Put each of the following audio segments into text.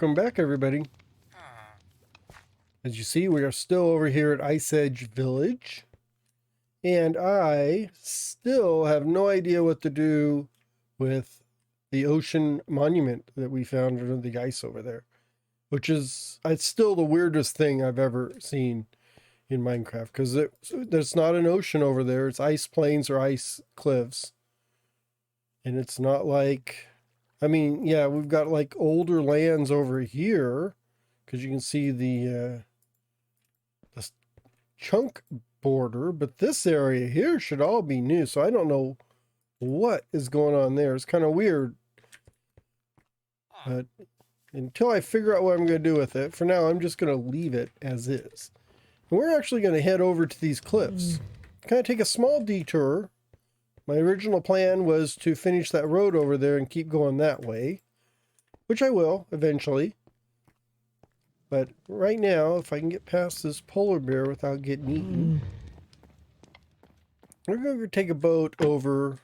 Welcome back, everybody. As you see, we are still over here at Ice Edge Village, and I still have no idea what to do with the ocean monument that we found under the ice over there, which is it's still the weirdest thing I've ever seen in Minecraft, because there's not an ocean over there. It's ice plains or ice cliffs, and it's not like, I mean, yeah, we've got like older lands over here, because you can see the chunk border, but this area here should all be new, so I don't know what is going on there. It's kind of weird, but until I figure out what I'm going to do with it, for now I'm just going to leave it as is. And we're actually going to head over to these cliffs, kind of take a small detour. My original plan was to finish that road over there and keep going that way, which I will eventually. But right now, if I can get past this polar bear without getting eaten, we're going to take a boat over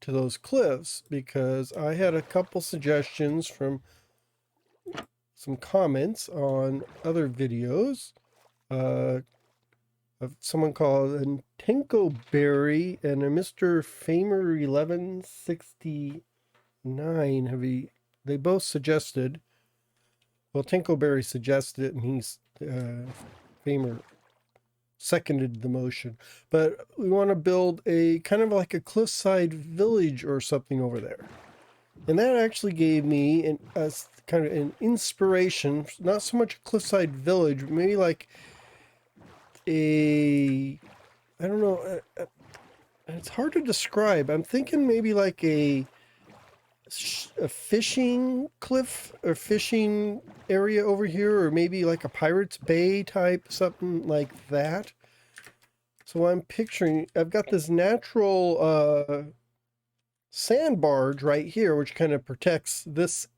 to those cliffs, because I had a couple suggestions from some comments on other videos of someone called Tenko Berry and a Mr. Famer 1169. They both suggested. Well, Tinkleberry suggested it, and he's Famer seconded the motion. But we want to build a kind of like a cliffside village or something over there. And that actually gave me kind of an inspiration, not so much a cliffside village, but maybe like I don't know, it's hard to describe. I'm thinking maybe like a fishing cliff or fishing area over here, or maybe like a Pirate's Bay type, something like that. So I'm picturing, I've got this natural sand barge right here, which kind of protects this,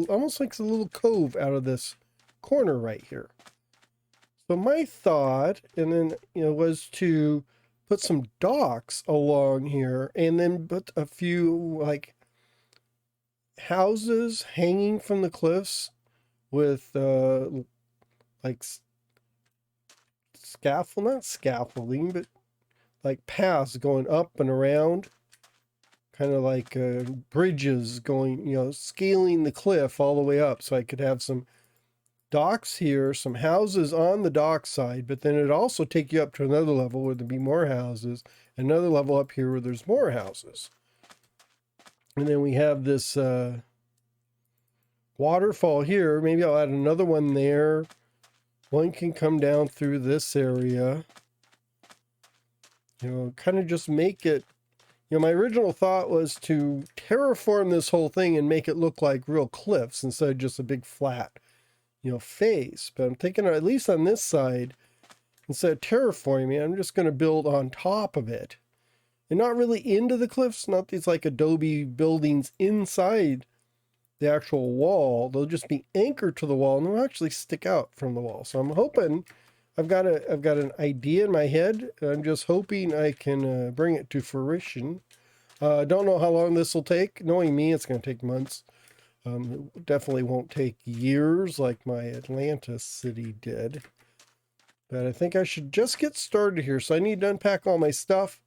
almost makes a little cove out of this corner right here. So my thought, and then, was to put some docks along here, and then put a few like houses hanging from the cliffs with like not scaffolding, but like paths going up and around, kind of like bridges going, scaling the cliff all the way up, so I could have some docks here, some houses on the dock side, but then it'd also take you up to another level where there'd be more houses, another level up here where there's more houses. And then we have this waterfall here. Maybe I'll add another one there. One can come down through this area. Kind of just make it, my original thought was to terraform this whole thing and make it look like real cliffs instead of just a big flat, face. But I'm thinking, at least on this side, instead of terraforming, I'm just going to build on top of it. And not really into the cliffs, not these like adobe buildings inside the actual wall. They'll just be anchored to the wall, and they'll actually stick out from the wall. So I'm hoping, I've got an idea in my head. I'm just hoping I can bring it to fruition. Don't know how long this will take. Knowing me, it's going to take months. It definitely won't take years like my Atlantis city did. But I think I should just get started here. So I need to unpack all my stuff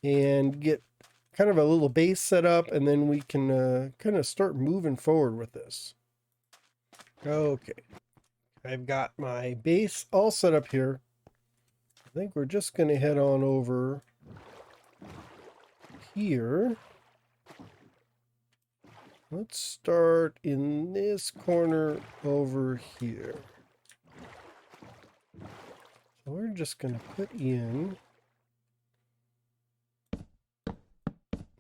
and get kind of a little base set up, and then we can kind of start moving forward with this. Okay. I've got my base all set up here. I think we're just going to head on over here. Let's start in this corner over here. So we're just going to put in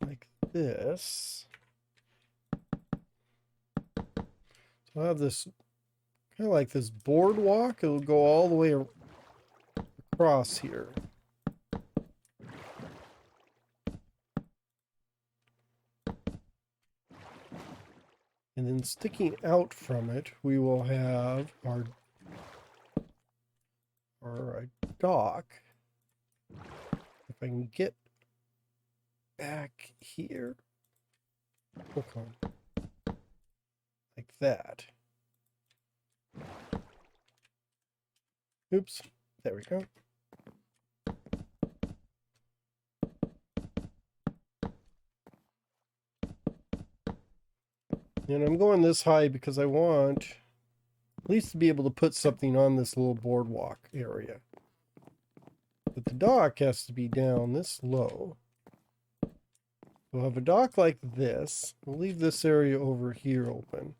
like this. So I'll have this kind of like this boardwalk. It'll go all the way across here. And then sticking out from it, we will have our dock. If I can get back here. Look on. Like that. Oops, there we go. And I'm going this high because I want at least to be able to put something on this little boardwalk area. But the dock has to be down this low. We'll have a dock like this. We'll leave this area over here open.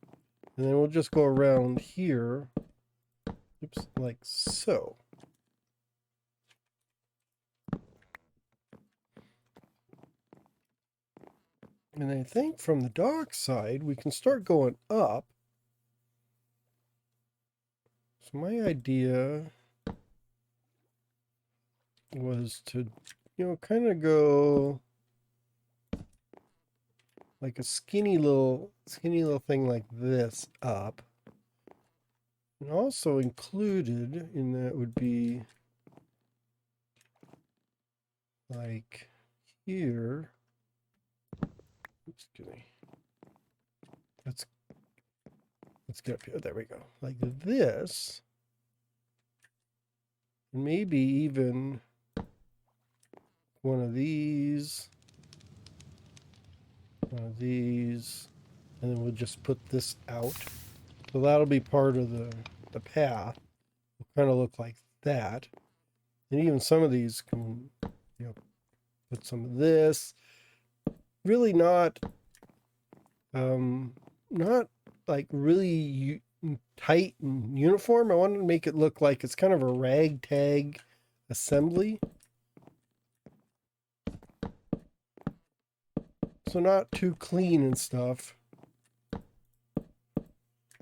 And then we'll just go around here. Oops, like so. And I think from the dock side, we can start going up. So my idea was to, kind of go like a skinny little thing like this up. And also included in that would be like here. Excuse me. Let's get up here. There we go. Like this. And maybe even one of these. One of these. And then we'll just put this out. So that'll be part of the path. Will kind of look like that. And even some of these can, put some of this. Really not like really tight and uniform. I wanted to make it look like it's kind of a ragtag assembly. So not too clean and stuff.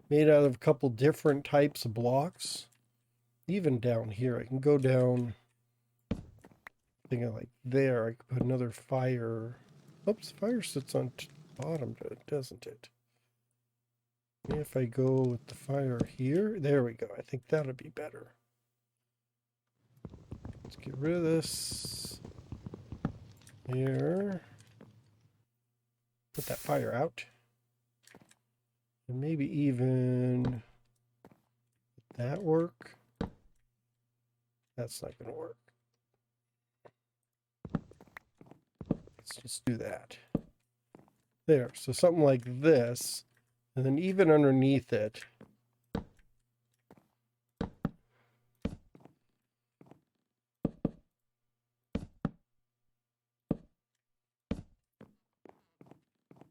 Made out of a couple different types of blocks. Even down here, I can go down, thinking like there, I could put another fire. Oops, fire sits on bottom, doesn't it? If I go with the fire here, there we go. I think that'll be better. Let's get rid of this. Here. Put that fire out. And maybe even that work. That's not going to work. Let's just do that. There. So something like this. And then even underneath it,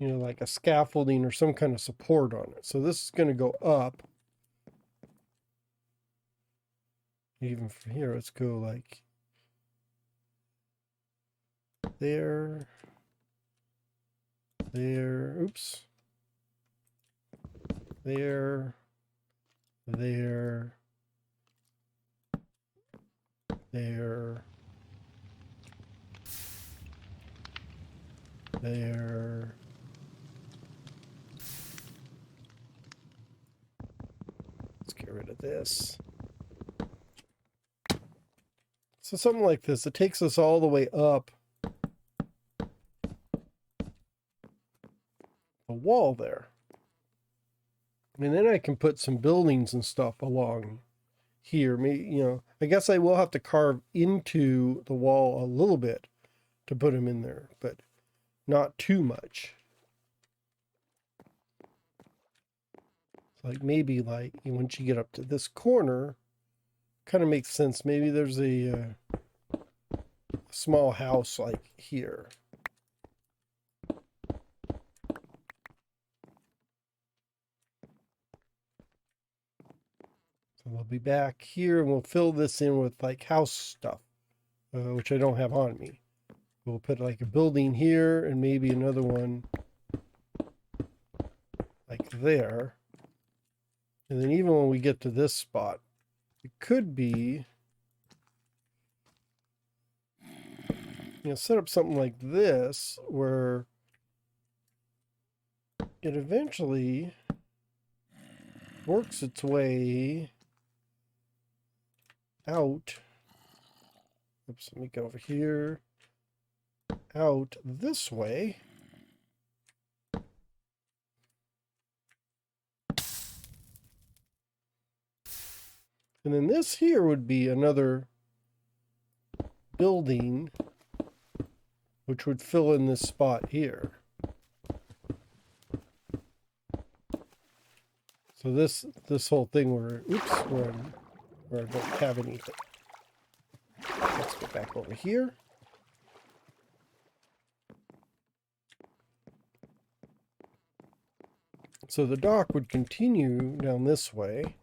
like a scaffolding or some kind of support on it. So this is going to go up. Even from here, let's go like there, there, oops, there, there, there, there. Let's get rid of this. So something like this, it takes us all the way up the wall there. And then I can put some buildings and stuff along here. Maybe, I guess I will have to carve into the wall a little bit to put them in there, but not too much. Like maybe like once you get up to this corner, kind of makes sense. Maybe there's a small house like here. So we'll be back here and we'll fill this in with like house stuff, which I don't have on me. We'll put like a building here and maybe another one like there. And then even when we get to this spot, it could be, set up something like this where it eventually works its way out. Oops, let me go over here. Out this way. And then this here would be another building, which would fill in this spot here. So this whole thing where I don't have anything. Let's go back over here. So the dock would continue down this way.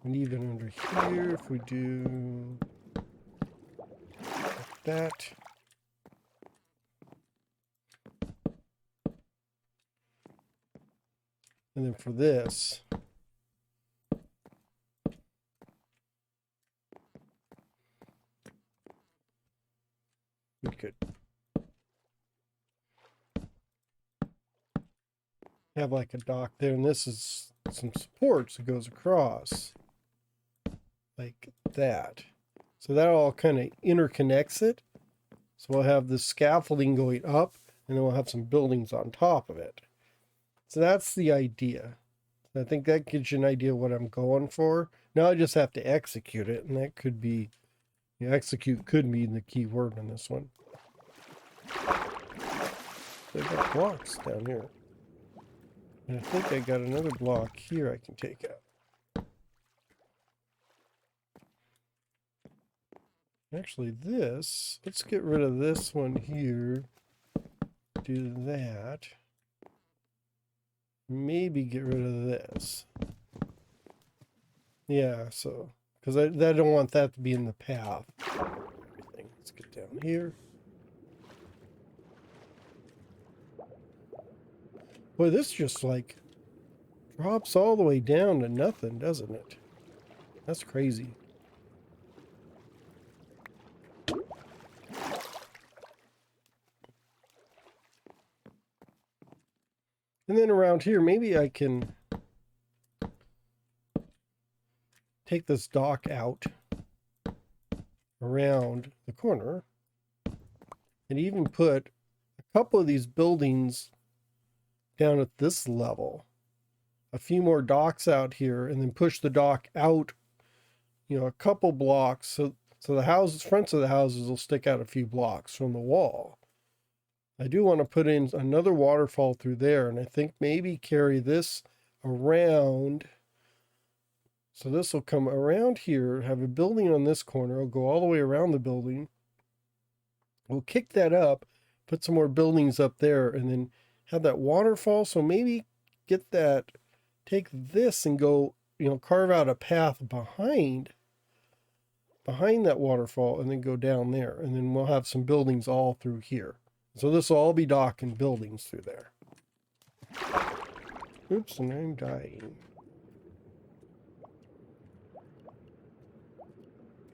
And even under here, if we do like that. And then for this, we could have like a dock there, and this is some supports that goes across like that. So that all kind of interconnects it. So we'll have this scaffolding going up, and then we'll have some buildings on top of it. So that's the idea. I think that gives you an idea of what I'm going for. Now I just have to execute it, and that could be, execute could mean the key word in this one. I've got blocks down here. And I think I got another block here I can take out. Actually this, let's get rid of this one here. Do that. Maybe get rid of this. Yeah, so, because I don't want that to be in the path. Everything. Let's get down here. Boy, this just like drops all the way down to nothing, doesn't it? That's crazy. And then around here, maybe I can take this dock out around the corner and even put a couple of these buildings down at this level, a few more docks out here, and then push the dock out, a couple blocks. So the houses, fronts of the houses will stick out a few blocks from the wall. I do want to put in another waterfall through there, and I think maybe carry this around. So this will come around here, have a building on this corner. It'll go all the way around the building. We'll kick that up, put some more buildings up there, and then have that waterfall. So maybe get that, take this and go, carve out a path behind that waterfall and then go down there. And then we'll have some buildings all through here. So this will all be dock and buildings through there. Oops, and I'm dying.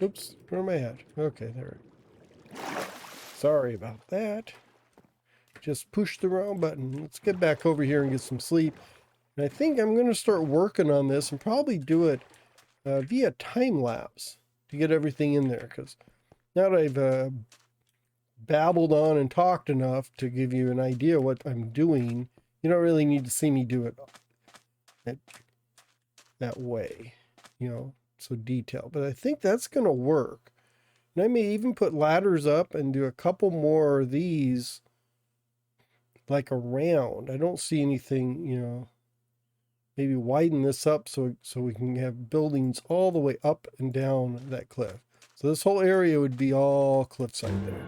Oops, where am I at? Okay, there. Sorry about that. Just push the wrong button. Let's get back over here and get some sleep. And I think I'm going to start working on this and probably do it via time lapse to get everything in there. Because now that I've babbled on and talked enough to give you an idea what I'm doing, you don't really need to see me do it that way, so detailed. But I think that's going to work. And I may even put ladders up and do a couple more of these like around. I don't see anything, maybe widen this up so we can have buildings all the way up and down that cliff. So this whole area would be all cliffside there.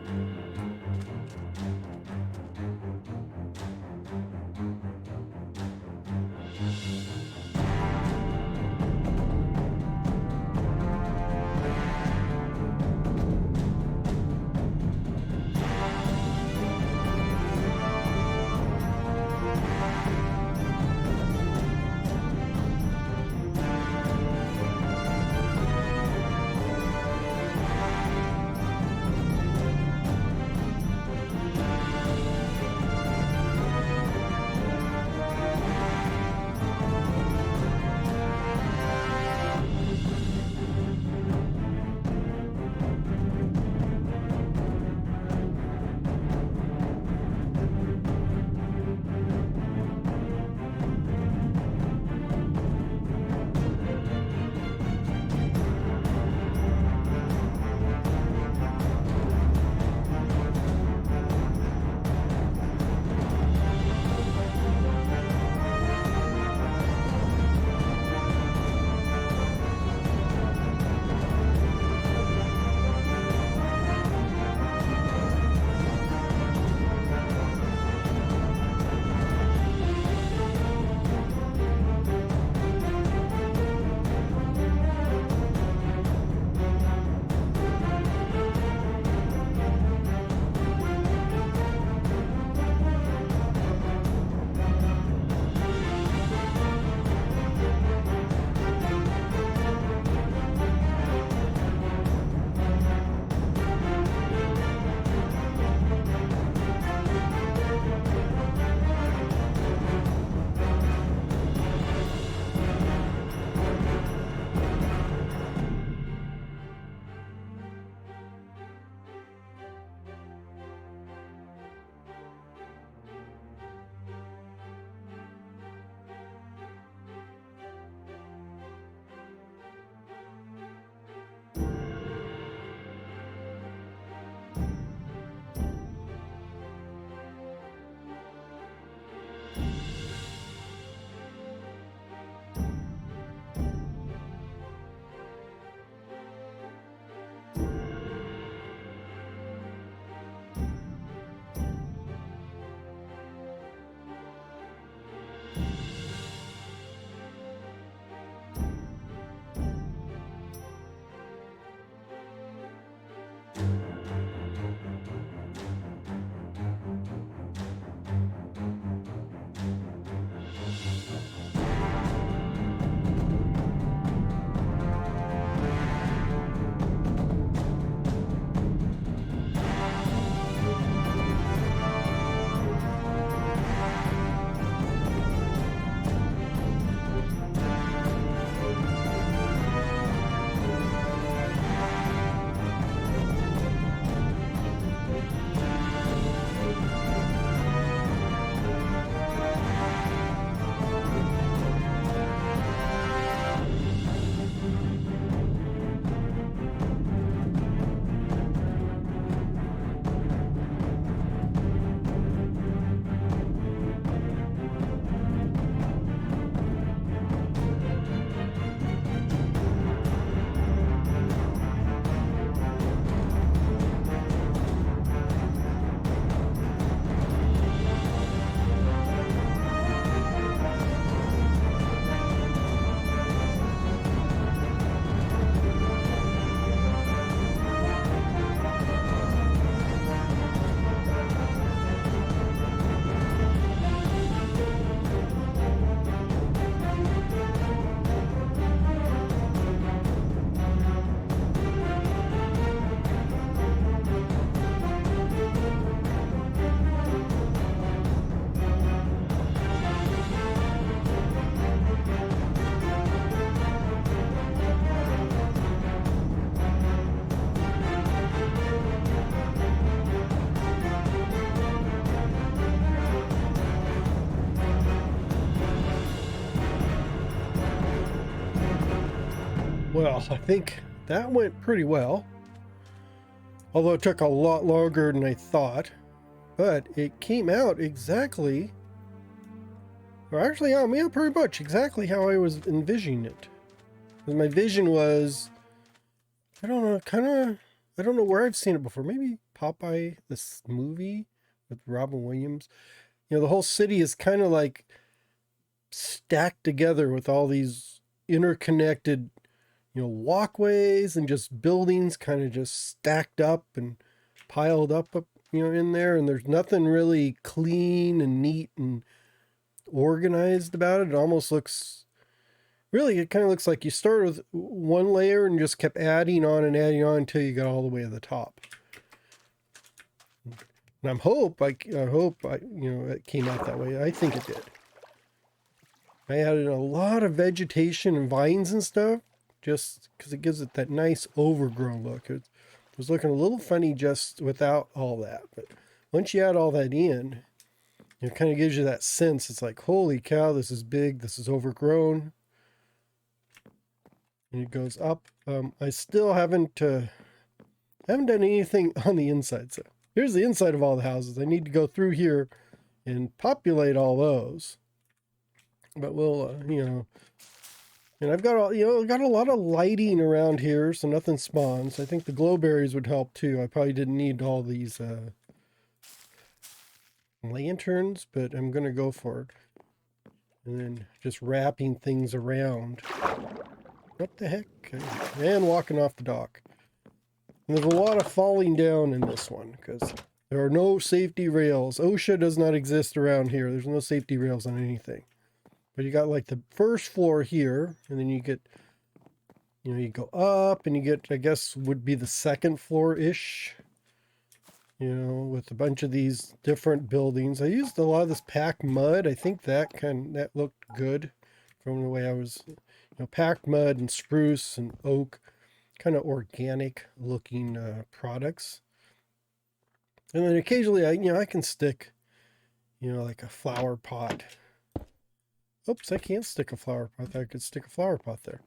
Well, I think that went pretty well. Although it took a lot longer than I thought. But it came out exactly, or actually, yeah, pretty much exactly how I was envisioning it. Because my vision was, I don't know, I don't know where I've seen it before. Maybe Popeye, this movie with Robin Williams. You know, the whole city is kind of like stacked together with all these interconnected, walkways and just buildings kind of just stacked up and piled up, in there. And there's nothing really clean and neat and organized about it. It almost looks, really, it kind of looks like you started with one layer and just kept adding on until you got all the way to the top. And I hope, it came out that way. I think it did. I added a lot of vegetation and vines and stuff just because it gives it that nice overgrown look. It was looking a little funny just without all that. But once you add all that in, it kind of gives you that sense. It's like, holy cow, this is big. This is overgrown. And it goes up. I still haven't done anything on the inside. So here's the inside of all the houses. I need to go through here and populate all those. But we'll, and I've got got a lot of lighting around here, so nothing spawns. I think the glow berries would help too. I probably didn't need all these lanterns, but I'm gonna go for it. And then just wrapping things around. What the heck? And walking off the dock. And there's a lot of falling down in this one because there are no safety rails. OSHA does not exist around here. There's no safety rails on anything. But you got like the first floor here, and then you get, you go up and you get, I guess would be the second floor-ish, with a bunch of these different buildings. I used a lot of this packed mud. I think that looked good from the way I was, packed mud and spruce and oak, kind of organic looking products. And then occasionally I can stick, like a flower pot. Oops, I can't stick a flower pot there. I could stick a flower pot there.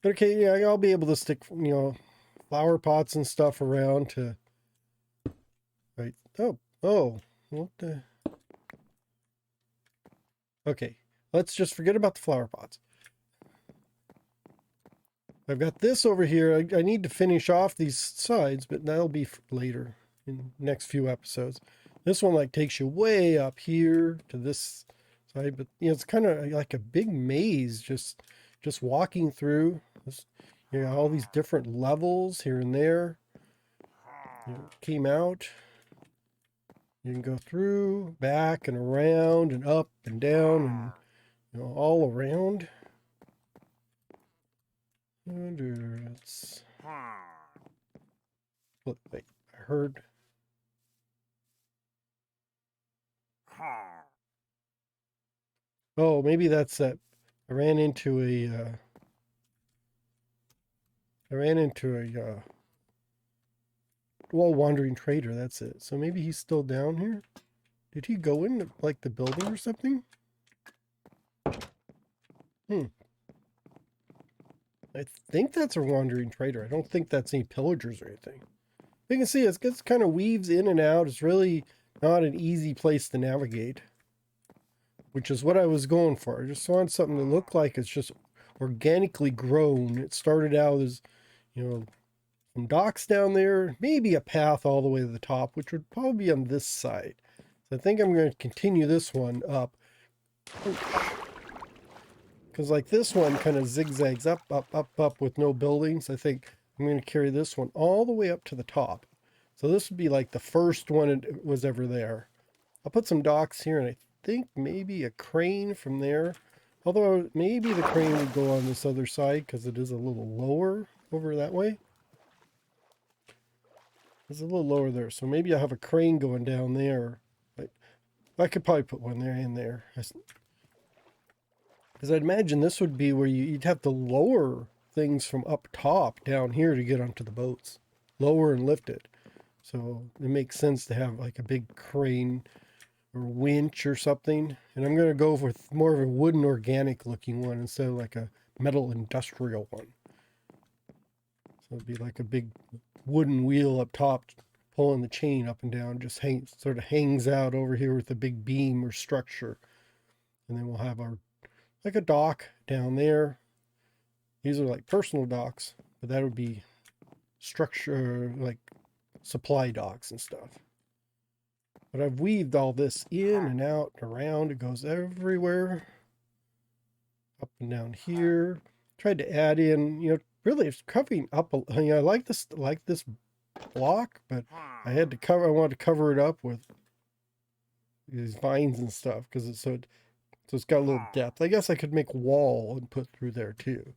But okay, yeah, I'll be able to stick, flower pots and stuff around to... Right. Oh, what the... Okay, let's just forget about the flower pots. I've got this over here. I need to finish off these sides, but that'll be later in the next few episodes. This one takes you way up here to this... But it's kind of like a big maze, just walking through this, all these different levels here and there. Came out. You can go through, back and around and up and down and all around. And it's... Look, wait, I heard. Oh, maybe that's that. I ran into a wandering trader. That's it. So maybe he's still down here. Did he go into like the building or something? I think that's a wandering trader. I don't think that's any pillagers or anything. You can see it kind of weaves in and out. It's really not an easy place to navigate, which is what I was going for. I just wanted something to look like it's just organically grown. It started out as, some docks down there, maybe a path all the way to the top, which would probably be on this side. So I think I'm going to continue this one up. Because like this one kind of zigzags up, up, up, up with no buildings. I think I'm going to carry this one all the way up to the top. So this would be like the first one it was ever there. I'll put some docks here, and I think maybe a crane from there. Although maybe the crane would go on this other side because it is a little lower over that way. It's a little lower there. So maybe I'll have a crane going down there. But I could probably put one there in there. Because I'd imagine this would be where you'd have to lower things from up top down here to get onto the boats. Lower and lift it. So it makes sense to have like a big crane or winch or something. And I'm going to go with more of a wooden organic looking one instead of like a metal industrial one. It'd be like a big wooden wheel up top pulling the chain up and down, just sort of hangs out over here with a big beam or structure. And then we'll have our, like a dock down there. These are like personal docks, but that would be structure, like supply docks and stuff. But I've weaved all this in and out and around. It goes everywhere. Up and down here. Tried to add in, really it's covering up. I like this block, but I wanted to cover it up with these vines and stuff because so it's got a little depth. I guess I could make wall and put through there too.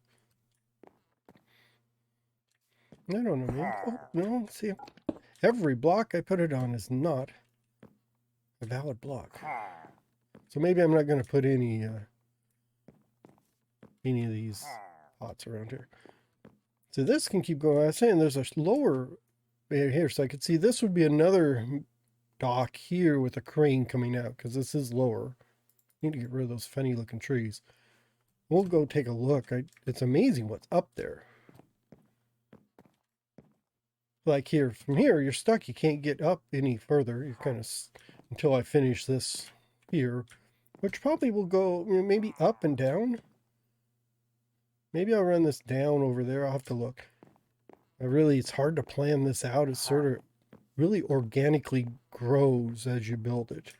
I don't know, man. Oh, no, see, every block I put it on is not a valid block. So maybe I'm not going to put any of these pots around here. So this can keep going. I was saying there's a lower here, so I could see this would be another dock here with a crane coming out because this is lower. Need to get rid of those funny looking trees. We'll go take a look. It's amazing what's up there. Like here, from here, you're stuck. You can't get up any further. You're kind of until I finish this here, which probably will go maybe up and down. Maybe I'll run this down over there. I'll have to look. It's hard to plan this out. It sort of really organically grows as you build it.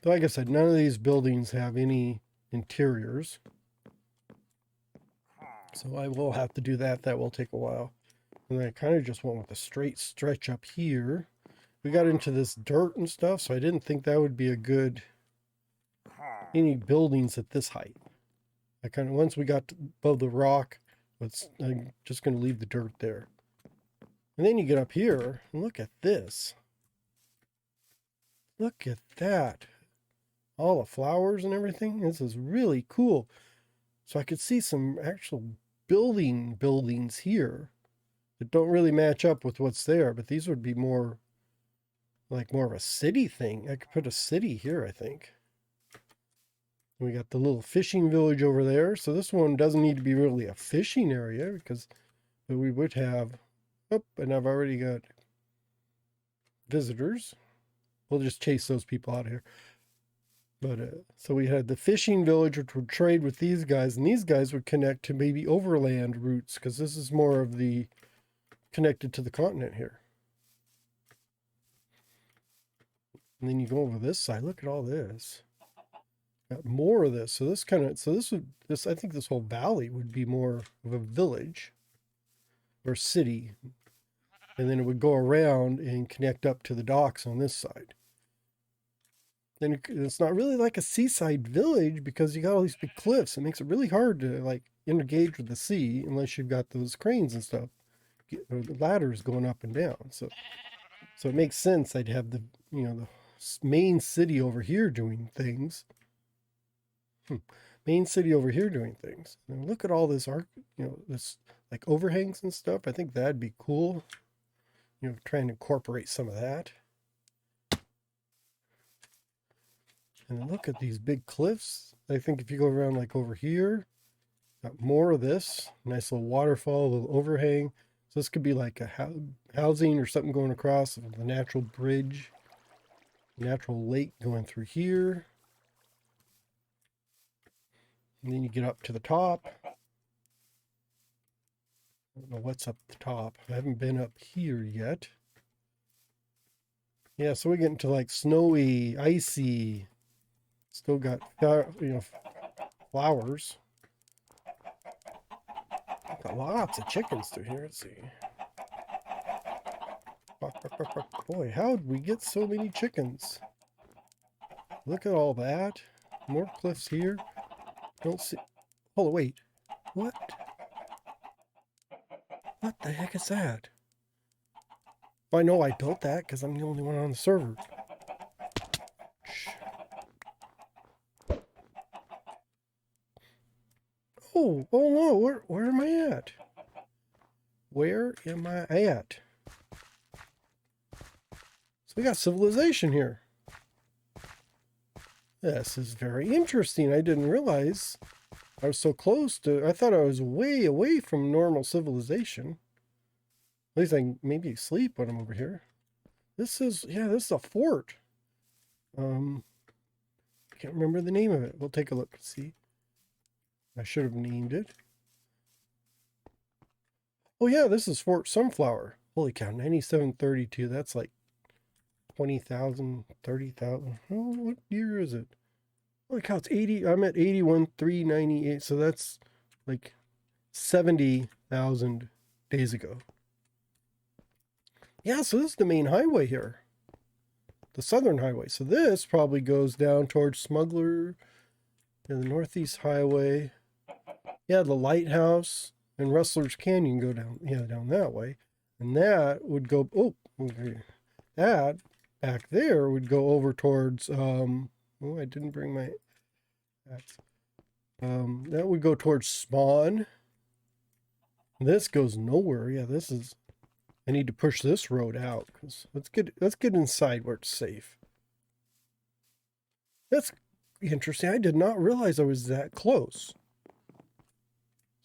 So like I said, none of these buildings have any interiors. So I will have to do that. That will take a while. And I kind of just went with a straight stretch up here. We got into this dirt and stuff, so I didn't think that would be a good, any buildings at this height. Once we got above the rock, I'm just going to leave the dirt there. And then you get up here, and look at this. Look at that. All the flowers and everything. This is really cool. So I could see some actual buildings here that don't really match up with what's there, but these would be more of a city thing. I could put a city here, I think. We got the little fishing village over there. So this one doesn't need to be really a fishing area because we would have, and I've already got visitors. We'll just chase those people out of here. But so we had the fishing village, which would trade with these guys, and these guys would connect to maybe overland routes because this is more of the connected to the continent here. And then you go over this side. Look at all this. Got more of this. So I think this whole valley would be more of a village or city. And then it would go around and connect up to the docks on this side. Then it's not really like a seaside village because you got all these big cliffs. It makes it really hard to engage with the sea unless you've got those cranes and stuff, or the ladders going up and down. So it makes sense. I'd have the main city over here doing things. Main city over here doing things. And look at all this this like overhangs and stuff. I think that'd be cool. Trying to incorporate some of that. And look at these big cliffs. I think if you go around like over here, got more of this. Nice little waterfall, a little overhang. So this could be like a housing or something going across the natural bridge. Natural lake going through here. And then you get up to the top. I don't know what's up the top. I haven't been up here yet. Yeah, so we get into like snowy, icy. Still got, flowers. Got lots of chickens through here. Let's see. Boy, how did we get so many chickens? Look at all that. More cliffs here. Don't see. Hold on, wait. What? What the heck is that? Well, I know I built that because I'm the only one on the server. Shh. Oh no, where am I at? Where am I at? So we got civilization here. This is very interesting. I didn't realize I was so close to, I thought I was way away from normal civilization. At least I can maybe sleep when I'm over here. This is, yeah, this is a fort. I can't remember the name of it. We'll take a look. See, I should have named it. Oh yeah, this is Fort Sunflower. Holy cow, 9732. That's like 20,000, 30,000. Oh, what year is it? Holy cow, it's 80. I'm at 81,398. So that's like 70,000 days ago. Yeah, so this is the main highway here. The southern highway. So this probably goes down towards Smuggler and the Northeast Highway. Yeah, the lighthouse and Rustler's Canyon go down, yeah, down that way. And that would go, oh, okay. That back there would go over towards, oh, I didn't bring my, that would go towards Spawn. This goes nowhere. Yeah, this is, I need to push this road out because let's get inside where it's safe. That's interesting. I did not realize I was that close.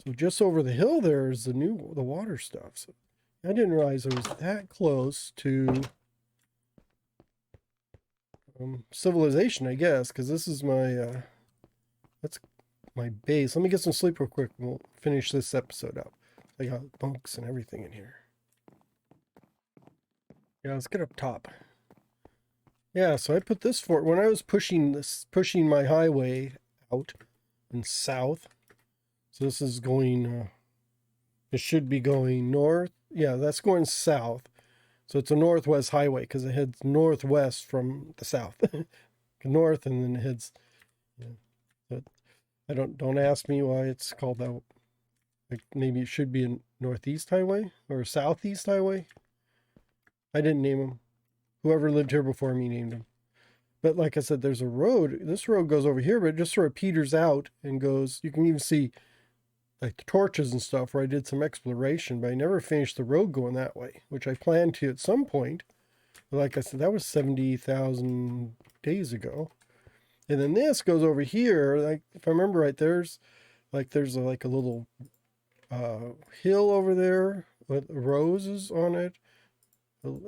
So just over the hill there is the water stuff. So I didn't realize I was that close to civilization, I guess, because this is my that's my base. Let me get some sleep real quick and we'll finish this episode up. I got bunks and everything in here. Yeah, let's get up top. Yeah, so I put this fort when I was pushing my highway out and south. So this is going, it should be going north. Yeah, that's going south. So it's a northwest highway because it heads northwest from the south. North and then it heads, yeah. But I don't ask me why it's called that. Like maybe it should be a northeast highway or a southeast highway. I didn't name them. Whoever lived here before me named them. But like I said, there's a road. This road goes over here, but it just sort of peters out and goes, you can even see like the torches and stuff where I did some exploration, but I never finished the road going that way, which I planned to at some point. But like I said, that was 70,000 days ago. And then this goes over here. Like if I remember right, there's a little hill over there with roses on it.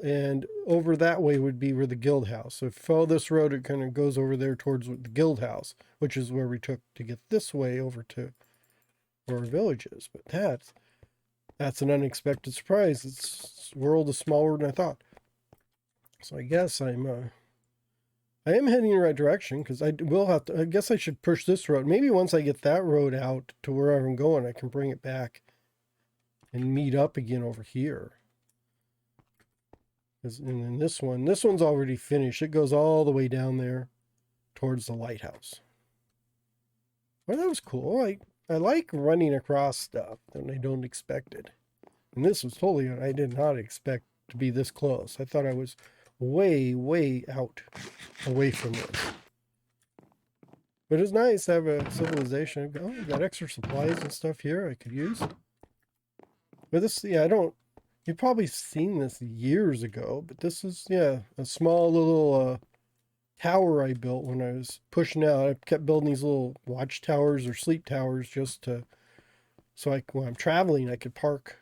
And over that way would be where the guild house. So if you follow this road, it kind of goes over there towards the guild house, which is where we took to get this way over to where our village is. But that's an unexpected surprise. This world is smaller than I thought. So I guess I am heading in the right direction because I will have to. I guess I should push this road. Maybe once I get that road out to wherever I'm going, I can bring it back and meet up again over here. And then this one's already finished. It goes all the way down there towards the lighthouse. Well, that was cool. I like running across stuff that I don't expect it. And this was totally, I did not expect to be this close. I thought I was way, way out away from this. But it's nice to have a civilization. Oh, I got extra supplies and stuff here I could use. But this, yeah, you've probably seen this years ago, but this is, yeah, a small little tower I built when I was pushing out. I kept building these little watchtowers or sleep towers just to, so when I'm traveling, I could park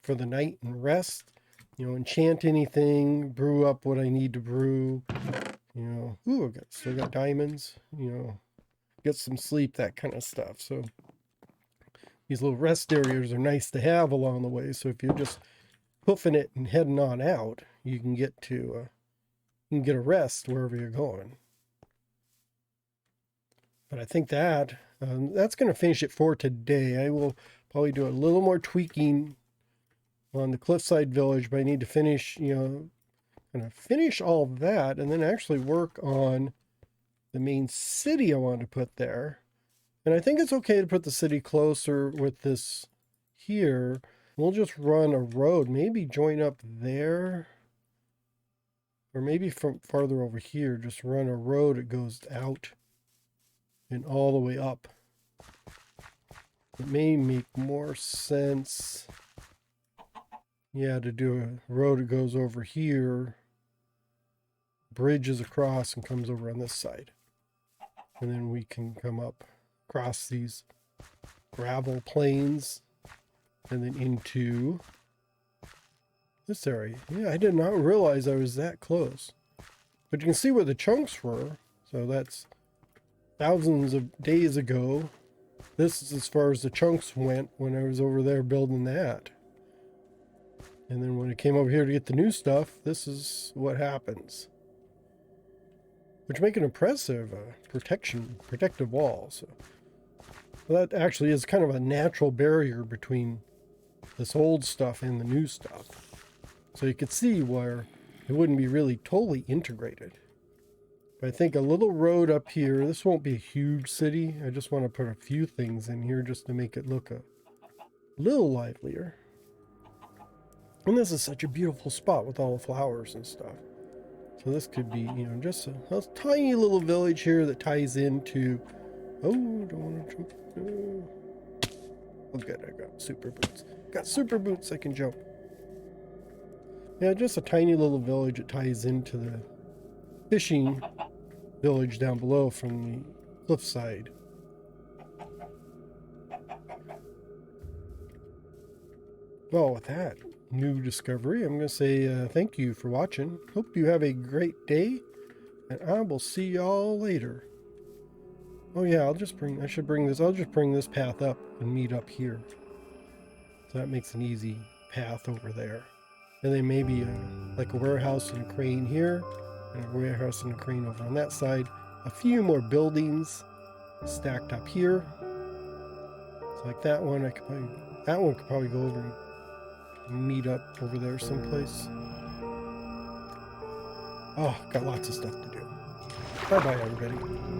for the night and rest, enchant anything, brew up what I need to brew, ooh, still got diamonds, get some sleep, that kind of stuff. So these little rest areas are nice to have along the way. So if you're just hoofing it and heading on out, you can get a rest wherever you're going. But I think that's going to finish it for today. I will probably do a little more tweaking on the Cliffside village, but I need to finish, finish all that and then actually work on the main city I want to put there. And I think it's okay to put the city closer with this here. We'll just run a road, maybe join up there. Or maybe from farther over here, just run a road that goes out and all the way up. It may make more sense, yeah, to do a road that goes over here, bridges across and comes over on this side. And then we can come up across these gravel plains and then into this area. Yeah, I did not realize I was that close. But you can see where the chunks were. So that's thousands of days ago. This is as far as the chunks went when I was over there building that. And then when I came over here to get the new stuff, this is what happens. Which make an impressive protective wall. So that actually is kind of a natural barrier between this old stuff and the new stuff. So you could see where it wouldn't be really totally integrated. But I think a little road up here, this won't be a huge city. I just want to put a few things in here just to make it look a little livelier. And this is such a beautiful spot with all the flowers and stuff. So this could be, you know, just a tiny little village here that ties into... Oh, don't want to jump. Oh, good, I got super boots. Got super boots, I can jump. Yeah, just a tiny little village that ties into the fishing village down below from the cliffside. Well, with that new discovery, I'm going to say thank you for watching. Hope you have a great day, and I will see y'all later. Oh yeah, I'll just bring this path up and meet up here. So that makes an easy path over there. And then maybe like a warehouse and a crane here, and a warehouse and a crane over on that side. A few more buildings stacked up here. So like that one, that one could probably go over and meet up over there someplace. Oh, got lots of stuff to do. Bye bye, everybody.